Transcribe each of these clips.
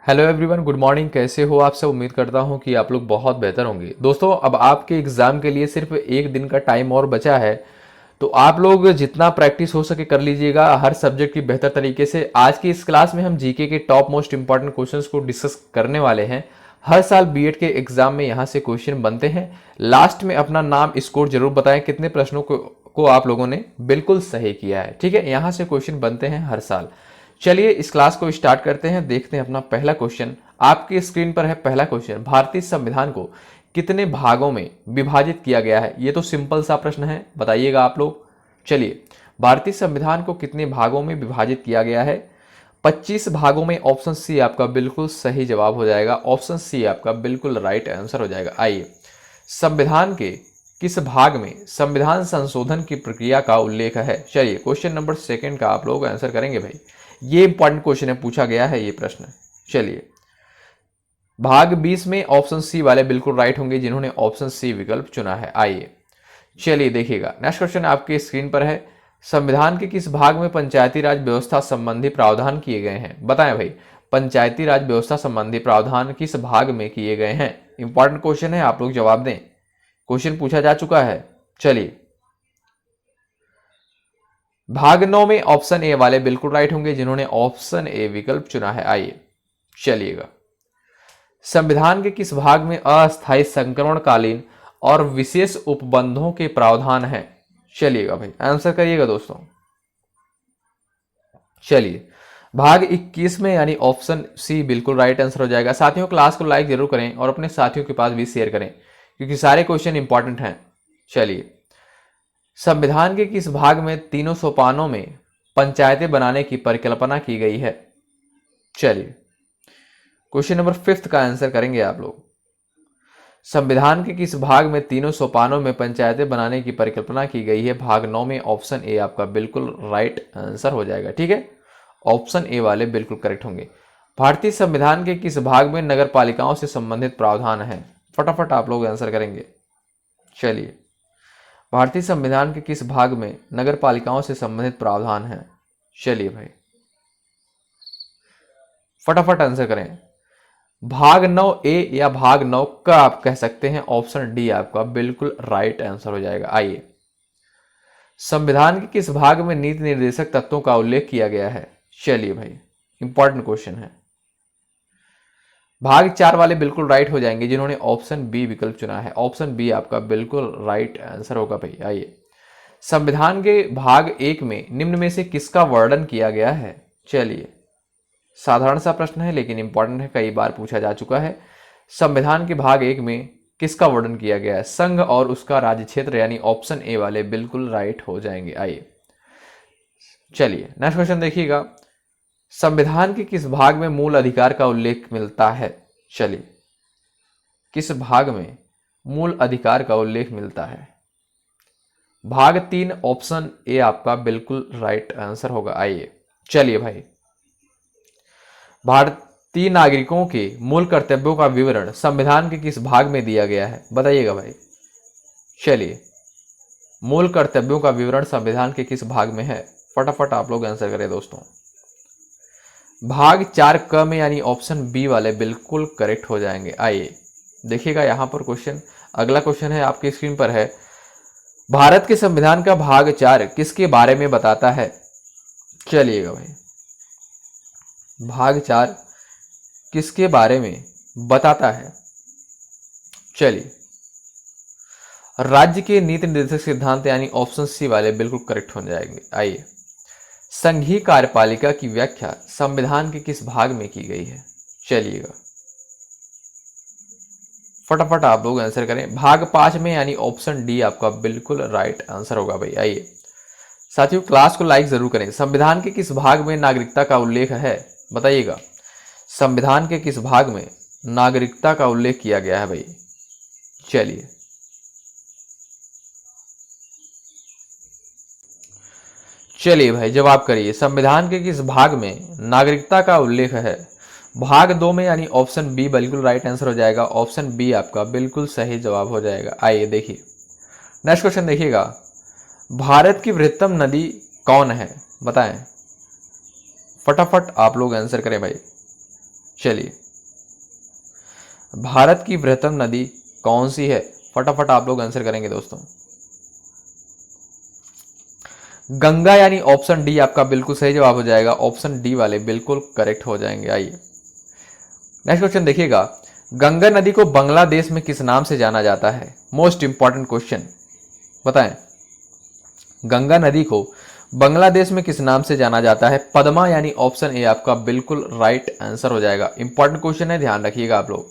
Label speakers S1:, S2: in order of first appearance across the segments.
S1: Hello everyone, good morning. कैसे हो आप सब? उम्मीद करता हूं कि आप लोग बहुत बेहतर होंगे। दोस्तों, अब आपके एग्जाम के लिए सिर्फ एक दिन का टाइम और बचा है, तो आप लोग जितना प्रैक्टिस हो सके कर लीजिएगा हर सब्जेक्ट की बेहतर तरीके से। आज की इस क्लास में हम जीके के टॉप मोस्ट इंपॉर्टेंट क्वेश्चंस को डिस्कस करने वाले हैं। हर साल बीएड के एग्जाम में यहाँ से क्वेश्चन बनते हैं। लास्ट में अपना नाम स्कोर जरूर बताएं कितने प्रश्नों को आप लोगों ने बिल्कुल सही किया है। ठीक है, यहाँ से क्वेश्चन बनते हैं हर साल। चलिए इस क्लास को स्टार्ट करते हैं। देखते हैं अपना पहला क्वेश्चन। आपकी स्क्रीन पर है पहला क्वेश्चन। भारतीय संविधान को कितने भागों में विभाजित किया गया है? ये तो सिंपल सा प्रश्न है, बताइएगा आप लोग। चलिए, भारतीय संविधान को कितने भागों में विभाजित किया गया है? 25 भागों में। ऑप्शन सी आपका बिल्कुल सही जवाब हो जाएगा। ऑप्शन सी आपका बिल्कुल राइट आंसर हो जाएगा। आइए, संविधान के किस भाग में संविधान संशोधन की प्रक्रिया का उल्लेख है? चलिए, क्वेश्चन नंबर सेकंड का आप लोग आंसर करेंगे भाई। ये इंपॉर्टेंट क्वेश्चन है, पूछा गया है ये प्रश्न। चलिए, भाग 20 में ऑप्शन सी वाले बिल्कुल राइट होंगे जिन्होंने ऑप्शन सी विकल्प चुना है। आइए चलिए देखिएगा, नेक्स्ट क्वेश्चन आपके स्क्रीन पर है। संविधान के किस भाग में पंचायती राज व्यवस्था संबंधी प्रावधान किए गए हैं? बताएं भाई, पंचायती राज व्यवस्था संबंधी प्रावधान किस भाग में किए गए हैं? इंपॉर्टेंट क्वेश्चन है, आप लोग जवाब दें। क्वेश्चन पूछा जा चुका है। चलिए, भाग 9 में ऑप्शन ए वाले बिल्कुल राइट होंगे जिन्होंने ऑप्शन ए विकल्प चुना है। आइए चलिएगा, संविधान के किस भाग में अस्थायी संक्रमणकालीन और विशेष उपबंधों के प्रावधान हैं? चलिएगा भाई, आंसर करिएगा दोस्तों। चलिए, भाग 21 में यानी ऑप्शन सी बिल्कुल राइट आंसर हो जाएगा। साथियों, क्लास को लाइक जरूर करें और अपने साथियों के पास भी शेयर करें क्योंकि सारे क्वेश्चन इंपॉर्टेंट हैं। चलिए, संविधान के किस भाग में तीनों सोपानों में पंचायतें बनाने की परिकल्पना की गई है? चलिए, क्वेश्चन नंबर 5 का आंसर करेंगे आप लोग। संविधान के किस भाग में तीनों सोपानों में पंचायतें बनाने की परिकल्पना की गई है? भाग 9 में ऑप्शन ए आपका बिल्कुल राइट आंसर हो जाएगा। ठीक है, ऑप्शन ए वाले बिल्कुल करेक्ट होंगे। भारतीय संविधान के किस भाग में नगर पालिकाओं से संबंधित प्रावधान है? फटाफट आप लोग आंसर करेंगे। चलिए, भारतीय संविधान के किस भाग में नगर पालिकाओं से संबंधित प्रावधान है? चलिए भाई, फटाफट आंसर करें। भाग 9 ए या भाग 9 का आप कह सकते हैं। ऑप्शन डी आपका बिल्कुल राइट आंसर हो जाएगा। आइए, संविधान के किस भाग में नीति निर्देशक तत्वों का उल्लेख किया गया है? चलिए भाई, इंपॉर्टेंट क्वेश्चन है। भाग 4 वाले बिल्कुल राइट हो जाएंगे जिन्होंने ऑप्शन बी विकल्प चुना है। ऑप्शन बी आपका बिल्कुल राइट आंसर होगा भाई। आइए, संविधान के भाग 1 में निम्न में से किसका वर्णन किया गया है? चलिए, साधारण सा प्रश्न है लेकिन इंपॉर्टेंट है, कई बार पूछा जा चुका है। संविधान के भाग 1 में किसका वर्णन किया गया है? संघ और उसका राज्य क्षेत्र, यानी ऑप्शन ए वाले बिल्कुल राइट हो जाएंगे। आइए चलिए, नेक्स्ट क्वेश्चन देखिएगा। संविधान के किस भाग में मूल अधिकार का उल्लेख मिलता है? चलिए, किस भाग में मूल अधिकार का उल्लेख मिलता है? भाग 3 ऑप्शन ए आपका बिल्कुल राइट आंसर होगा। आइए चलिए भाई, भारतीय नागरिकों के मूल कर्तव्यों का विवरण संविधान के किस भाग में दिया गया है? बताइएगा भाई। चलिए, मूल कर्तव्यों का विवरण संविधान के किस भाग में है? फटाफट आप लोग आंसर करें दोस्तों। भाग 4 क में, यानी ऑप्शन बी वाले बिल्कुल करेक्ट हो जाएंगे। आइए देखिएगा, यहां पर क्वेश्चन, अगला क्वेश्चन है आपकी स्क्रीन पर है। भारत के संविधान का भाग 4 किसके बारे में बताता है? चलिएगा भाई, भाग 4 किसके बारे में बताता है? चलिए, राज्य के नीति निर्देशक सिद्धांत, यानी ऑप्शन सी वाले बिल्कुल करेक्ट हो जाएंगे। आइए, संघीय कार्यपालिका की व्याख्या संविधान के किस भाग में की गई है? चलिएगा, फटाफट आप लोग आंसर करें। भाग 5 में, यानी ऑप्शन डी आपका बिल्कुल राइट आंसर होगा भाई। आइए साथियों, क्लास को लाइक जरूर करें। संविधान के किस भाग में नागरिकता का उल्लेख है? बताइएगा, संविधान के किस भाग में नागरिकता का उल्लेख किया गया है भाई? चलिए, चलिए भाई जवाब करिए, संविधान के किस भाग में नागरिकता का उल्लेख है? भाग 2 में, यानी ऑप्शन बी बिल्कुल राइट आंसर हो जाएगा। ऑप्शन बी आपका बिल्कुल सही जवाब हो जाएगा। आइए देखिए, नेक्स्ट क्वेश्चन देखिएगा। भारत की बृहत्तम नदी कौन है? बताएं, फटाफट आप लोग आंसर करें भाई। चलिए, भारत की बृहत्तम नदी कौन सी है? फटाफट आप लोग आंसर करेंगे दोस्तों। गंगा यानी ऑप्शन डी आपका बिल्कुल सही जवाब हो जाएगा। ऑप्शन डी वाले बिल्कुल करेक्ट हो जाएंगे। आइए नेक्स्ट क्वेश्चन देखिएगा, गंगा नदी को बांग्लादेश में किस नाम से जाना जाता है? मोस्ट इंपॉर्टेंट क्वेश्चन, बताएं। गंगा नदी को बांग्लादेश में किस नाम से जाना जाता है? पद्मा यानी ऑप्शन ए आपका बिल्कुल राइट आंसर हो जाएगा। इंपॉर्टेंट क्वेश्चन है, ध्यान रखिएगा आप लोग।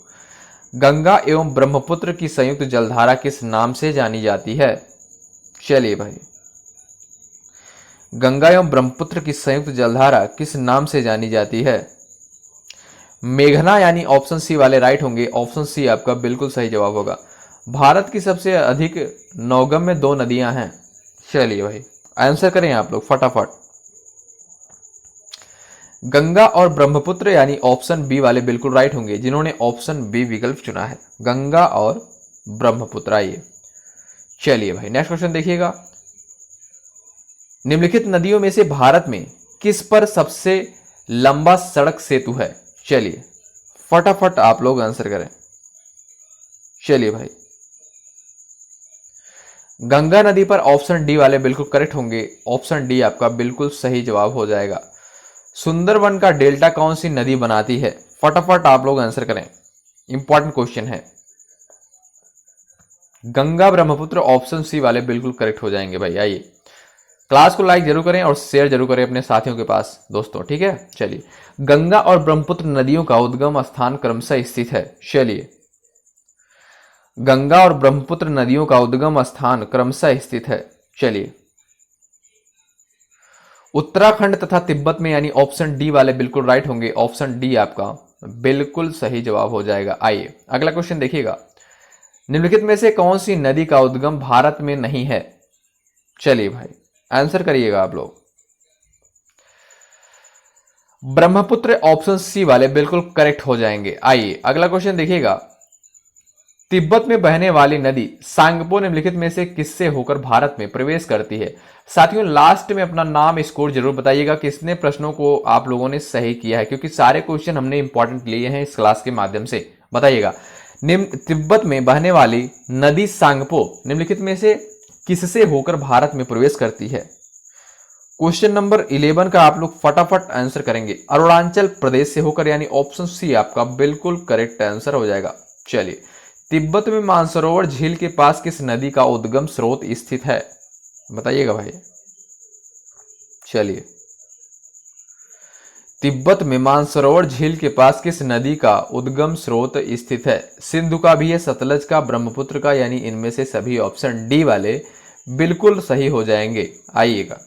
S1: गंगा एवं ब्रह्मपुत्र की संयुक्त जलधारा किस नाम से जानी जाती है? चलिए भाई, गंगा एवं ब्रह्मपुत्र की संयुक्त जलधारा किस नाम से जानी जाती है? मेघना यानी ऑप्शन सी वाले राइट होंगे। ऑप्शन सी आपका बिल्कुल सही जवाब होगा। भारत की सबसे अधिक नौगम्य दो नदियां हैं। चलिए भाई आंसर करें आप लोग फटाफट। गंगा और ब्रह्मपुत्र यानी ऑप्शन बी वाले बिल्कुल राइट होंगे, जिन्होंने ऑप्शन बी विकल्प चुना है, गंगा और ब्रह्मपुत्र। आइए चलिए भाई नेक्स्ट क्वेश्चन देखिएगा, निम्नलिखित नदियों में से भारत में किस पर सबसे लंबा सड़क सेतु है? चलिए फटाफट आप लोग आंसर करें। चलिए भाई, गंगा नदी पर ऑप्शन डी वाले बिल्कुल करेक्ट होंगे। ऑप्शन डी आपका बिल्कुल सही जवाब हो जाएगा। सुंदरवन का डेल्टा कौन सी नदी बनाती है? फटाफट आप लोग आंसर करें, इंपॉर्टेंट क्वेश्चन है। गंगा ब्रह्मपुत्र ऑप्शन सी वाले बिल्कुल करेक्ट हो जाएंगे भाई। आइए क्लास को लाइक जरूर करें और शेयर जरूर करें अपने साथियों के पास दोस्तों, ठीक है। चलिए, गंगा और ब्रह्मपुत्र नदियों का उद्गम स्थान क्रमशः स्थित है। चलिए, गंगा और ब्रह्मपुत्र नदियों का उद्गम स्थान क्रमशः स्थित है। चलिए, उत्तराखंड तथा तिब्बत में यानी ऑप्शन डी वाले बिल्कुल राइट होंगे। ऑप्शन डी आपका बिल्कुल सही जवाब हो जाएगा। आइए अगला क्वेश्चन देखिएगा, निम्नलिखित में से कौन सी नदी का उद्गम भारत में नहीं है? चलिए भाई आंसर करिएगा आप लोग। ब्रह्मपुत्र ऑप्शन सी वाले बिल्कुल करेक्ट हो जाएंगे। आइए अगला क्वेश्चन देखिएगा, तिब्बत में बहने वाली नदी सांगपो निम्नलिखित में से किससे होकर भारत में प्रवेश करती है? साथियों लास्ट में अपना नाम स्कोर जरूर बताइएगा किसने प्रश्नों को आप लोगों ने सही किया है, क्योंकि सारे क्वेश्चन हमने इंपॉर्टेंट लिए हैं इस क्लास के माध्यम से। बताइएगा, तिब्बत में बहने वाली नदी सांगपो निम्नलिखित में से किससे होकर भारत में प्रवेश करती है? क्वेश्चन नंबर 11 का आप लोग फटाफट आंसर करेंगे। अरुणाचल प्रदेश से होकर, यानी ऑप्शन सी आपका बिल्कुल करेक्ट आंसर हो जाएगा। चलिए, तिब्बत में मानसरोवर झील के पास किस नदी का उद्गम स्रोत स्थित है? बताइएगा भाई। चलिए, तिब्बत में मानसरोवर झील के पास किस नदी का उद्गम स्रोत स्थित है? सिंधु का भी है, सतलज का, ब्रह्मपुत्र का, यानी इनमें से सभी ऑप्शन डी वाले बिल्कुल सही हो जाएंगे। आइएगा,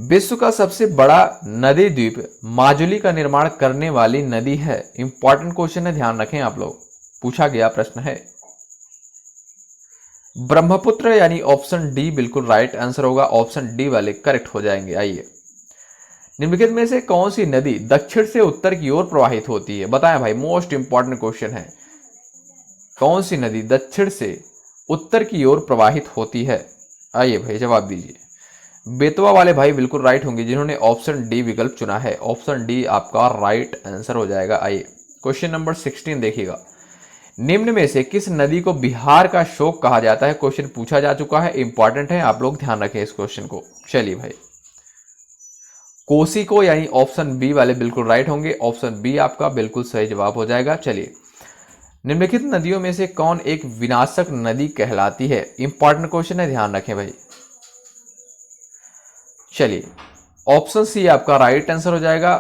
S1: विश्व का सबसे बड़ा नदी द्वीप माजुली का निर्माण करने वाली नदी है। इंपॉर्टेंट क्वेश्चन है, ध्यान रखें आप लोग, पूछा गया प्रश्न है। ब्रह्मपुत्र यानी ऑप्शन डी बिल्कुल राइट आंसर होगा। ऑप्शन डी वाले करेक्ट हो जाएंगे। आइए, निम्नलिखित में से कौन सी नदी दक्षिण से उत्तर की ओर प्रवाहित होती है? बताएं भाई, मोस्ट इंपॉर्टेंट क्वेश्चन है। कौन सी नदी दक्षिण से उत्तर की ओर प्रवाहित होती है? आइए भाई जवाब दीजिए। बेतवा वाले भाई बिल्कुल राइट होंगे, जिन्होंने ऑप्शन डी विकल्प चुना है। ऑप्शन डी आपका राइट आंसर हो जाएगा। आइए क्वेश्चन नंबर 16 देखिएगा, निम्न में से किस नदी को बिहार का शोक कहा जाता है? क्वेश्चन पूछा जा चुका है, इंपॉर्टेंट है, आप लोग ध्यान रखें इस क्वेश्चन को। चलिए भाई, कोसी को, यानी ऑप्शन बी वाले बिल्कुल राइट होंगे। ऑप्शन बी आपका बिल्कुल सही जवाब हो जाएगा। चलिए, निम्नलिखित नदियों में से कौन एक विनाशक नदी कहलाती है? इंपॉर्टेंट क्वेश्चन है, ध्यान रखें भाई। चलिए, ऑप्शन सी आपका राइट आंसर हो जाएगा,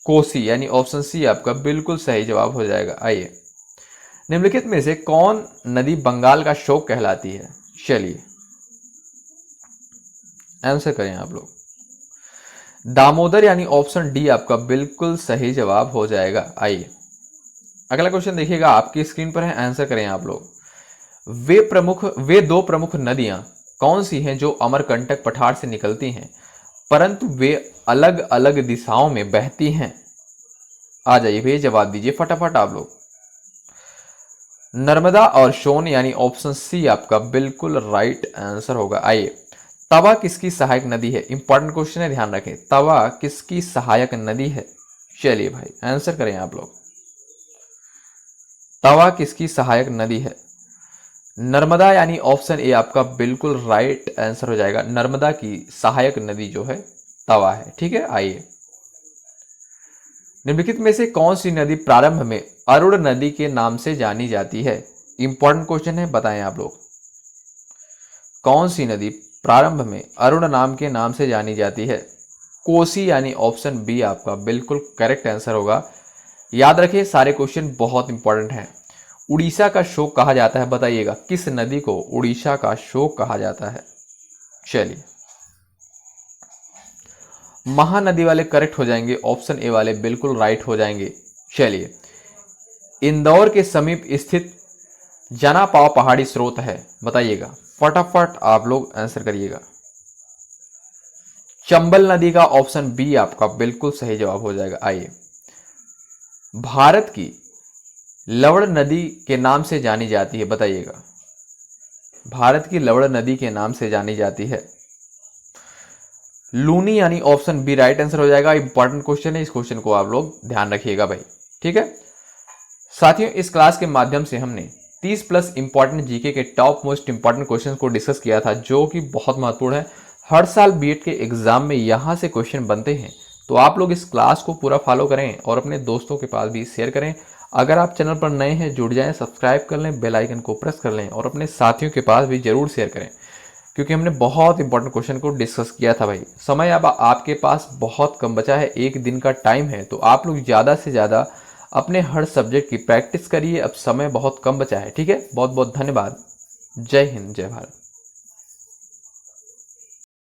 S1: कोसी, यानी ऑप्शन सी आपका बिल्कुल सही जवाब हो जाएगा। आइए, निम्नलिखित में से कौन नदी बंगाल का शोक कहलाती है? चलिए आंसर करें आप लोग। दामोदर, यानी ऑप्शन डी आपका बिल्कुल सही जवाब हो जाएगा। आइए अगला क्वेश्चन देखिएगा, आपकी स्क्रीन पर है, आंसर करें आप लोग। वे दो प्रमुख नदियां कौन सी हैं जो अमरकंटक पठार से निकलती हैं परंतु वे अलग अलग दिशाओं में बहती हैं? आ जाइए भैया जवाब दीजिए फटाफट आप लोग। नर्मदा और सोन, यानी ऑप्शन सी आपका बिल्कुल राइट आंसर होगा। आइए, तवा किसकी सहायक नदी है? इंपॉर्टेंट क्वेश्चन है, ध्यान रखें। तवा किसकी सहायक नदी है? चलिए भाई आंसर करें आप लोग। तवा किसकी सहायक नदी है? नर्मदा, यानी ऑप्शन ए आपका बिल्कुल राइट आंसर हो जाएगा। नर्मदा की सहायक नदी जो है तवा है। ठीक है, आइए निम्नलिखित में से कौन सी नदी प्रारंभ में अरुण नदी के नाम से जानी जाती है? इंपॉर्टेंट क्वेश्चन है, बताएं आप लोग। कौन सी नदी प्रारंभ में अरुण नाम के नाम से जानी जाती है? कोसी, यानी ऑप्शन बी आपका बिल्कुल करेक्ट आंसर होगा। याद रखिए सारे क्वेश्चन बहुत इंपॉर्टेंट हैं। उड़ीसा का शोक कहा जाता है, बताइएगा किस नदी को उड़ीसा का शोक कहा जाता है? चलिए महानदी वाले करेक्ट हो जाएंगे, ऑप्शन ए वाले बिल्कुल राइट हो जाएंगे। चलिए इंदौर के समीप स्थित जना पाव पहाड़ी स्रोत है, बताइएगा फटाफट आप लोग आंसर करिएगा। चंबल नदी का ऑप्शन बी आपका बिल्कुल सही जवाब हो जाएगा। आइए भारत की लवण नदी के नाम से जानी जाती है, बताइएगा भारत की लवण नदी के नाम से जानी जाती है लूनी, यानी ऑप्शन बी राइट आंसर हो जाएगा। इंपॉर्टेंट क्वेश्चन है, इस क्वेश्चन को आप लोग ध्यान रखिएगा भाई। ठीक है साथियों, इस क्लास के माध्यम से हमने 30 प्लस इंपॉर्टेंट जीके के टॉप मोस्ट इंपॉर्टेंट क्वेश्चन को डिस्कस किया था, जो कि बहुत महत्वपूर्ण है। हर साल बीएड के एग्जाम में यहाँ से क्वेश्चन बनते हैं, तो आप लोग इस क्लास को पूरा फॉलो करें और अपने दोस्तों के पास भी शेयर करें। अगर आप चैनल पर नए हैं जुड़ जाएं, सब्सक्राइब कर लें, बेल आइकन को प्रेस कर लें और अपने साथियों के पास भी जरूर शेयर करें, क्योंकि हमने बहुत इंपॉर्टेंट क्वेश्चन को डिस्कस किया था भाई। समय अब आपके पास बहुत कम बचा है, एक दिन का टाइम है, तो आप लोग ज़्यादा से ज़्यादा अपने हर सब्जेक्ट की प्रैक्टिस करिए। अब समय बहुत कम बचा है। ठीक है, बहुत बहुत धन्यवाद। जय हिंद, जय भारत।